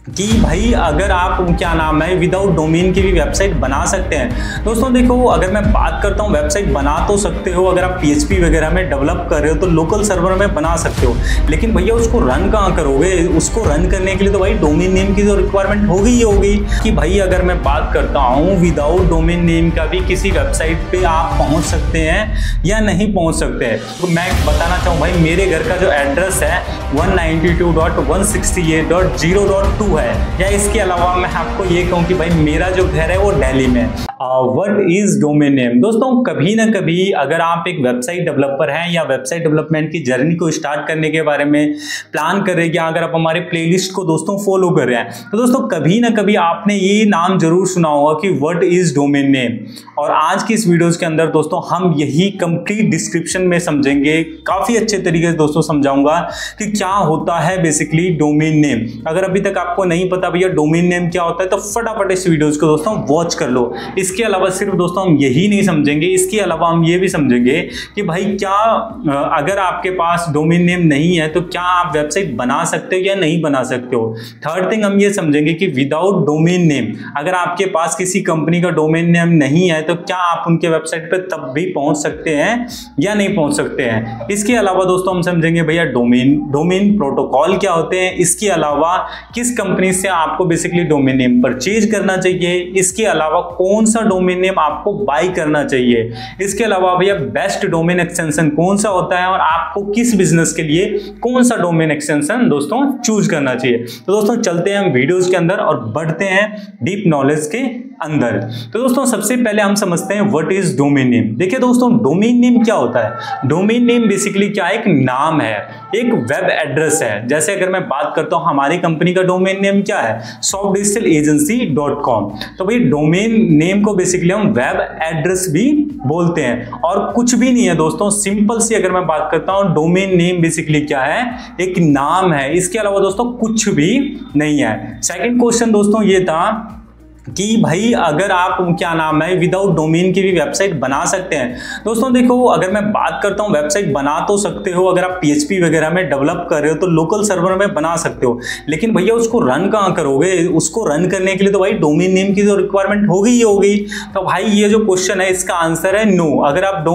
कि भाई अगर आप क्या नाम है विदाउट डोमेन की भी वेबसाइट बना सकते हैं। दोस्तों देखो, अगर मैं बात करता हूँ वेबसाइट बना तो सकते हो, अगर आप PHP वगैरह में डेवलप कर रहे हो तो लोकल सर्वर में बना सकते हो, लेकिन भैया उसको रन कहाँ करोगे? उसको रन करने के लिए तो भाई डोमेन नेम की तो रिक्वायरमेंट होगी ही होगी। कि भाई अगर मैं बात करता हूँ विदाउट डोमेन नेम का भी किसी वेबसाइट पे आप पहुँच सकते हैं या नहीं पहुँच सकते हैं, तो मैं बताना चाहूँ भाई मेरे घर का जो एड्रेस है 192.168.0.2 है, या इसके अलावा मैं आपको ये कहूँ कि भाई मेरा जो घर है वो दिल्ली में। What is domain name? दोस्तों कभी ना कभी अगर आप एक वेबसाइट डेवलपर हैं या वेबसाइट डेवलपमेंट की जर्नी को स्टार्ट करने के बारे में प्लान कर रहे हैं, या अगर आप हमारे प्लेलिस्ट को दोस्तों फॉलो कर रहे हैं, तो दोस्तों कभी ना कभी आपने ये नाम जरूर सुना होगा कि व्हाट इज डोमेन नेम। और आज की इस वीडियोस के अंदर दोस्तों हम यही कंप्लीट डिस्क्रिप्शन में समझेंगे, काफी अच्छे तरीके से दोस्तों समझाऊंगा कि क्या होता है बेसिकली डोमेन नेम। अगर अभी तक आपको नहीं पता भैया डोमेन नेम क्या होता है तो फटाफट इस वीडियोस को दोस्तों वॉच कर लो। इसके अलावा सिर्फ दोस्तों हम यही नहीं समझेंगे, इसके अलावा हम ये भी समझेंगे कि भाई क्या अगर आपके पास डोमेन नेम नहीं है तो क्या आप वेबसाइट बना सकते हो या नहीं बना सकते हो। थर्ड थिंग हम ये समझेंगे कि विदाउट डोमेन नेम, अगर आपके पास किसी कंपनी का डोमेन नेम नहीं है तो क्या आप उनके वेबसाइट पे तब भी पहुंच सकते हैं या नहीं पहुंच सकते हैं। इसके अलावा दोस्तों हम समझेंगे भैया डोमेन प्रोटोकॉल क्या होते हैं, इसके अलावा किस कंपनी से आपको बेसिकली डोमेन नेम परचेज करना चाहिए, इसके अलावा कौन सा डोमेन नेम आपको बाय करना चाहिए, इसके अलावा भैया बेस्ट डोमेन एक्सटेंशन कौन सा होता है और आपको किस बिजनेस के लिए कौन सा डोमेन एक्सटेंशन दोस्तों चूज करना चाहिए। तो दोस्तों चलते हैं हम वीडियोस के अंदर और बढ़ते हैं डीप नॉलेज के अंदर। तो दोस्तों सबसे पहले हम समझते हैं व्हाट इज डोमेन नेम। देखिए दोस्तों डोमेन नेम क्या होता है? डोमेन नेम बेसिकली क्या है? एक नाम है, एक वेब एड्रेस है। जैसे अगर मैं बात करता हूं हमारी कंपनी का डोमेन नेम क्या है? softdigitalagency.com। तो भाई डोमेन नेम को बेसिकली हम वेब एड्रेस भी बोलते हैं और कुछ भी नहीं है दोस्तों। सिंपल सी अगर मैं बात करता हूं डोमेन नेम बेसिकली क्या है? एक नाम है, इसके अलावा दोस्तों कुछ भी नहीं है। सेकंड क्वेश्चन दोस्तों ये था कि भाई अगर आप क्या नाम है विदाउट डोमेन की भी वेबसाइट बना सकते हैं। दोस्तों देखो, अगर मैं बात करता हूं वेबसाइट बना तो सकते हो, अगर आप PHP वगैरह में डेवलप कर रहे हो तो लोकल सर्वर में बना सकते हो, लेकिन भैया उसको रन कहाँ करोगे? उसको रन करने के लिए तो भाई डोमेन नेम की तो रिक्वायरमेंट होगी ही होगी। तो भाई ये जो क्वेश्चन है इसका आंसर है नो। अगर आप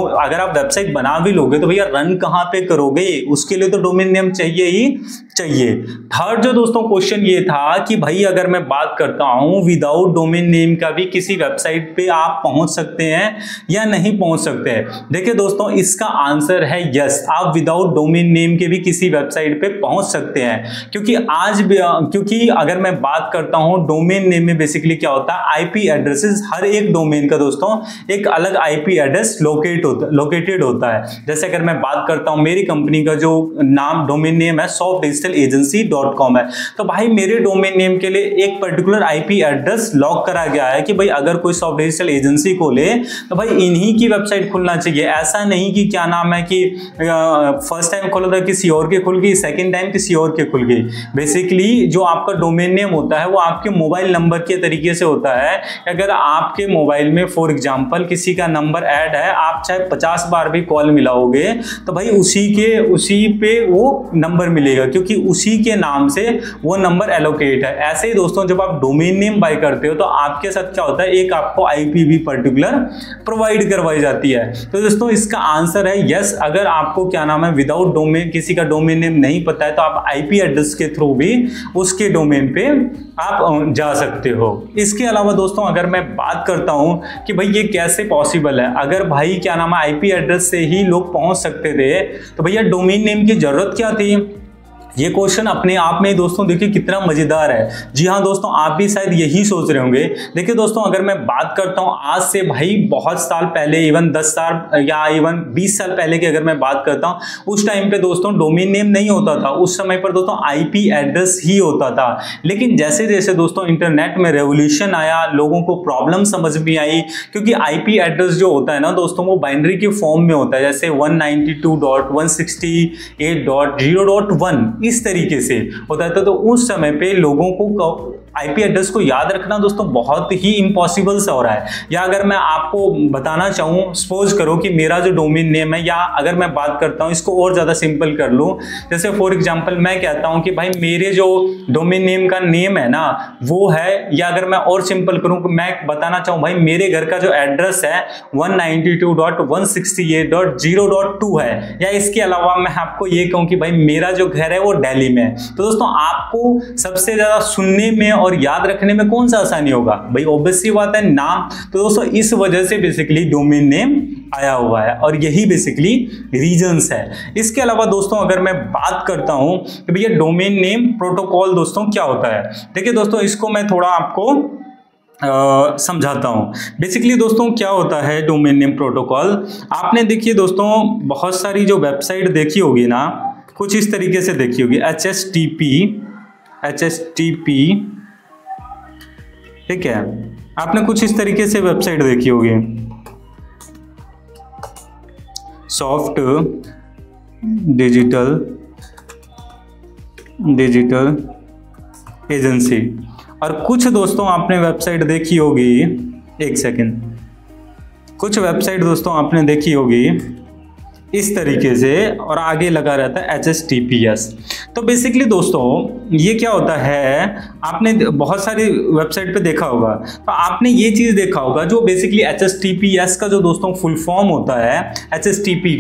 वेबसाइट बना भी लोगे तो भैया रन कहाँ पे करोगे? उसके लिए तो डोमेन नेम चाहिए ही चाहिए। थर्ड जो दोस्तों क्वेश्चन ये था कि भाई अगर मैं बात करता हूं विदाउट डोमेन नेम का भी किसी वेबसाइट पे आप पहुंच सकते हैं या नहीं पहुंच सकते हैं। देखिए दोस्तों इसका आंसर है यस, आप विदाउट डोमेन नेम के भी किसी वेबसाइट पे पहुंच सकते हैं, क्योंकि अगर मैं बात करता हूं डोमेन नेम में बेसिकली क्या होता है? IP एड्रेसेस, हर एक डोमेन का दोस्तों एक अलग IP एड्रेस लोकेटेड होता है। जैसे अगर मैं बात करता हूं मेरी कंपनी का जो नाम डोमेन नेम है softdigitalagency.com है, तो भाई मेरे डोमेन नेम के लिए एक पर्टिकुलर IP एड्रेस लॉक करा गया है कि भाई अगर कोई सॉफ्ट डिजिटल एजेंसी खोले तो भाई इन्हीं की वेबसाइट खुलना चाहिए। ऐसा नहीं कि क्या नाम है कि फर्स्ट टाइम खोला था किसी और के खुल गई, सेकंड टाइम किसी और के खुल गई। बेसिकली जो आपका डोमेन नेम होता है वो आपके मोबाइल नंबर के तरीके से होता है। अगर आपके मोबाइल में फॉर एग्जांपल किसी का नंबर ऐड है, आप चाहे 50 बार भी कॉल मिलाओगे तो भाई उसी पे वो नंबर मिलेगा, क्योंकि उसी के नाम से वो नंबर एलोकेट है। ऐसे ही दोस्तों जब आप डोमेन नेम बाय करते हो तो आपके साथ क्या होता है? एक आपको IP भी पर्टिकुलर प्रोवाइड करवाई जाती है। तो दोस्तों इसका आंसर है यस। अगर आपको क्या नाम है विदाउट डोमेन किसी का डोमेन नेम नहीं पता है तो आप IP एड्रेस के थ्रू भी उसके डोमेन पे आप जा सकते हो। इसके अलावा दोस्तों अगर मैं बात करता हूं कि भाई ये कैसे पॉसिबल है, अगर भाई क्या नाम है IP एड्रेस से ही लोग पहुंच सकते थे तो भैया डोमेन नेम की जरूरत क्या थी? ये क्वेश्चन अपने आप में दोस्तों देखिए कितना मजेदार है। जी हाँ दोस्तों, आप भी शायद यही सोच रहे होंगे। देखिए दोस्तों अगर मैं बात करता हूँ आज से भाई बहुत साल पहले, इवन 10 साल या इवन 20 साल पहले की अगर मैं बात करता हूँ, उस टाइम पे दोस्तों डोमेन नेम नहीं होता था। उस समय पर दोस्तों IP एड्रेस ही होता था। लेकिन जैसे जैसे दोस्तों इंटरनेट में रेवोल्यूशन आया, लोगों को प्रॉब्लम समझ में आई, क्योंकि IP एड्रेस जो होता है ना दोस्तों वो बाइनरी के फॉर्म में होता है। जैसे 192.168.0.1 इस तरीके से होता है। तो उस समय पे लोगों को आईपी एड्रेस को याद रखना दोस्तों बहुत ही इम्पॉसिबल सा हो रहा है। या अगर मैं आपको बताना चाहूँ, सपोज करो कि मेरा जो डोमेन नेम है, या अगर मैं बात करता हूँ इसको और ज़्यादा सिंपल कर लूँ, जैसे फॉर एग्जांपल मैं कहता हूँ कि भाई मेरे जो डोमेन नेम का नेम है ना वो है, या अगर मैं और सिंपल करूँ, मैं बताना चाहूँ भाई मेरे घर का जो एड्रेस है 192.168.0.2 है, या इसके अलावा मैं आपको ये कहूँ कि भाई मेरा जो घर है वो दिल्ली में है। तो दोस्तों आपको सबसे ज़्यादा सुनने में और याद रखने में कौन सा आसानी होगा? भाई ऑब्वियस सी बात है नाम। तो दोस्तों इस वजह से बेसिकली डोमेन नेम आया हुआ है और यही बेसिकली रीजंस है। इसके अलावा दोस्तों अगर मैं बात करता हूं कि भैया डोमेन नेम प्रोटोकॉल दोस्तों क्या होता है, देखिए दोस्तों इसको मैं थोड़ा आपको समझाता हूं। बेसिकली दोस्तों क्या होता है डोमेन नेम प्रोटोकॉल, आपने देखिए दोस्तों बहुत सारी जो वेबसाइट देखी होगी ना, कुछ इस तरीके से देखी होगी, HTTP, ठीक है, आपने कुछ इस तरीके से वेबसाइट देखी होगी, सॉफ्ट डिजिटल एजेंसी, और कुछ दोस्तों आपने वेबसाइट देखी होगी, एक सेकेंड, कुछ वेबसाइट दोस्तों आपने देखी होगी इस तरीके से और आगे लगा रहता है HTTPS। तो बेसिकली दोस्तों ये क्या होता है, आपने बहुत सारी वेबसाइट पे देखा होगा, तो आपने ये चीज़ देखा होगा जो बेसिकली HTTPS का जो दोस्तों फुल फॉर्म होता है, HTTP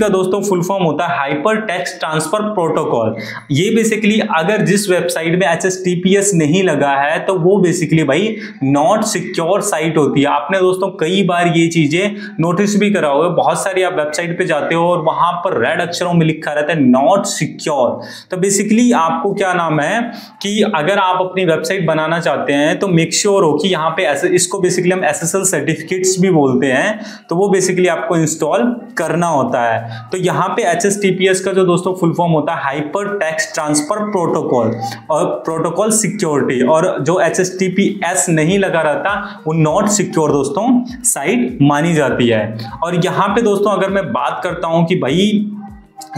का दोस्तों फुल फॉर्म होता है हाइपर टेक्स्ट ट्रांसफर प्रोटोकॉल। ये बेसिकली अगर जिस वेबसाइट में HTTPS नहीं लगा है तो वो बेसिकली भाई नॉट सिक्योर साइट होती है। आपने दोस्तों कई बार ये चीज़ें नोटिस भी करा होगा, बहुत सारी आप वेबसाइट पे जाते हो और वहां पर रेड अक्षरों में लिखा रहता है नॉट सिक्योर। तो बेसिकली आपको क्या नाम है कि अगर आप अपनी वेबसाइट बनाना चाहते हैं तो मेक श्योर हो कि यहाँ पे इसको बेसिकली हम SSL सर्टिफिकेट्स भी बोलते हैं, तो वो बेसिकली आपको इंस्टॉल करना होता है। तो यहाँ पे HTTPS का जो दोस्तों फुल फॉर्म होता है हाइपर टेक्स्ट ट्रांसफर प्रोटोकॉल और प्रोटोकॉल सिक्योरिटी, और जो HTTPS नहीं लगा रहता वो नॉट सिक्योर दोस्तों साइट मानी जाती है। और यहाँ पे दोस्तों अगर मैं बात करता हूं कि भाई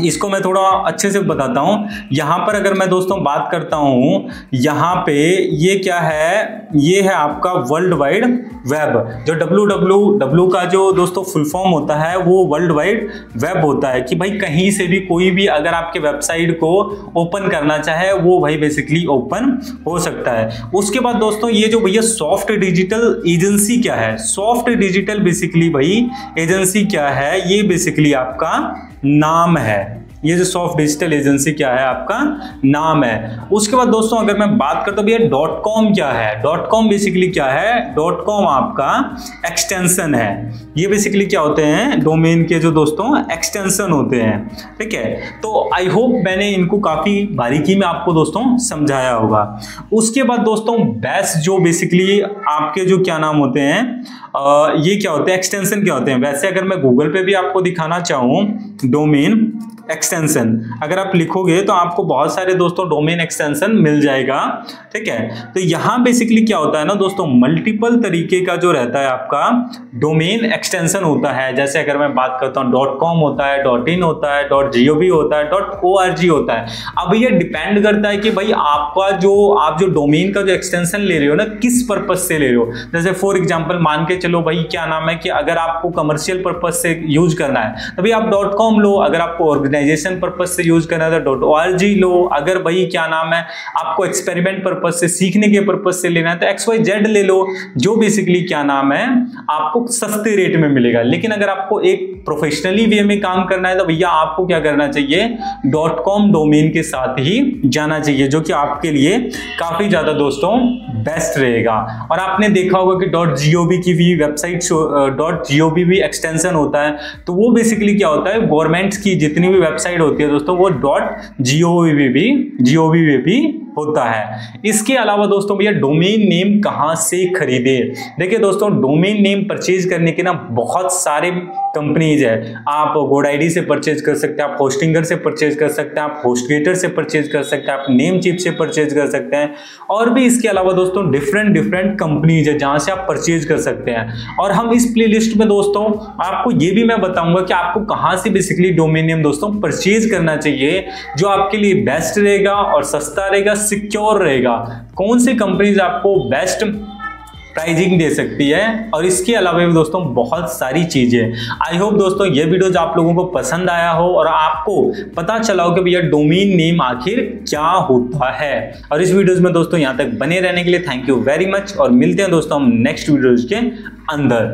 इसको मैं थोड़ा अच्छे से बताता हूं, यहां पर अगर मैं दोस्तों बात करता हूं, यहां पे ये क्या है, ये है आपका वर्ल्ड वाइड वेब। जो www का जो दोस्तों फुल फॉर्म होता है वो वर्ल्ड वाइड वेब होता है, कि भाई कहीं से भी कोई भी अगर आपके वेबसाइट को ओपन करना चाहे वो भाई बेसिकली ओपन हो सकता है। उसके बाद दोस्तों ये जो भैया सॉफ्ट डिजिटल एजेंसी क्या है, सॉफ्ट डिजिटल बेसिकली भाई एजेंसी क्या है, ये बेसिकली आपका नाम है। ये जो सॉफ्ट डिजिटल एजेंसी क्या है, आपका नाम है। उसके बाद दोस्तों अगर मैं बात करता हूँ भैया .com क्या है, .com बेसिकली क्या है, .com आपका एक्सटेंशन है। ये बेसिकली क्या होते हैं, डोमेन के जो दोस्तों एक्सटेंशन होते हैं, ठीक है। तो आई होप मैंने इनको काफी बारीकी में आपको दोस्तों समझाया होगा। उसके बाद दोस्तों बेस्ट जो बेसिकली आपके जो क्या नाम होते हैं, ये क्या होते हैं, एक्सटेंशन क्या होते हैं। वैसे अगर मैं गूगल पे भी आपको दिखाना चाहूँ डोमेन एक्सटेंशन, अगर आप लिखोगे तो आपको बहुत सारे दोस्तों डोमेन एक्सटेंशन मिल जाएगा, ठीक है। तो यहाँ बेसिकली क्या होता है ना दोस्तों, मल्टीपल तरीके का जो रहता है आपका डोमेन एक्सटेंशन होता है। जैसे अगर मैं बात करता हूँ .com होता है, .in होता है, .gov होता है, .org होता है। अब ये डिपेंड करता है कि भाई आपका जो आप जो डोमेन का जो एक्सटेंशन ले रहे हो ना किस पर्पज से ले रहे हो। जैसे फॉर एग्जाम्पल मान के चलो भाई क्या नाम है कि अगर आपको कमर्शियल पर्पज से यूज करना है तो भाई आप .com लो, अगर आपको ऑर्गेनाइजेशन पर्पज से यूज करना है तो .org लो, अगर भाई क्या नाम है आपको एक्सपेरिमेंट पर्पज से सीखने के पर्पज से लेना है तो XYZ ले लो, जो बेसिकली क्या नाम है आपको सस्ते रेट में मिलेगा। लेकिन अगर आपको एक प्रोफेशनली वे में काम करना है तो भैया आपको क्या करना चाहिए, .com डोमेन के साथ ही जाना चाहिए, जो कि आपके लिए काफी ज्यादा दोस्तों बेस्ट रहेगा। और आपने देखा होगा कि .gov की भी वेबसाइट .gov भी एक्सटेंशन होता है, तो वो बेसिकली क्या होता है, गवर्नमेंट की जितनी भी वेबसाइट होती है दोस्तों वो .gov भी होता है। इसके अलावा दोस्तों भैया डोमेन नेम कहां से खरीदे? देखिए दोस्तों, डोमेन नेम परचेज करने के ना बहुत सारे कंपनीज है। आप GoDaddy से परचेज कर सकते हैं, आप होस्टिंगर से परचेज कर सकते हैं, आप होस्टगेटर से परचेज कर सकते हैं, आप नेमचीप से परचेज कर सकते हैं, और भी इसके अलावा दोस्तों डिफरेंट कंपनीज है जहां से आप परचेज कर सकते हैं। और हम इस प्लेलिस्ट में दोस्तों आपको ये भी मैं बताऊंगा कि आपको कहां से बेसिकली डोमेन नेम दोस्तों परचेज करना चाहिए जो आपके लिए बेस्ट रहेगा और सस्ता रहेगा, सिक्योर रहेगा। कौन सी कंपनीज आपको बेस्ट प्राइजिंग दे सकती है, और इसके अलावा भी दोस्तों बहुत सारी चीजें। आई होप दोस्तों ये वीडियोज आप लोगों को पसंद आया हो और आपको पता चला हो कि भैया डोमेन नेम आखिर क्या होता है। और इस वीडियोज में दोस्तों यहाँ तक बने रहने के लिए थैंक यू वेरी मच, और मिलते हैं दोस्तों हम नेक्स्ट वीडियोज के अंदर।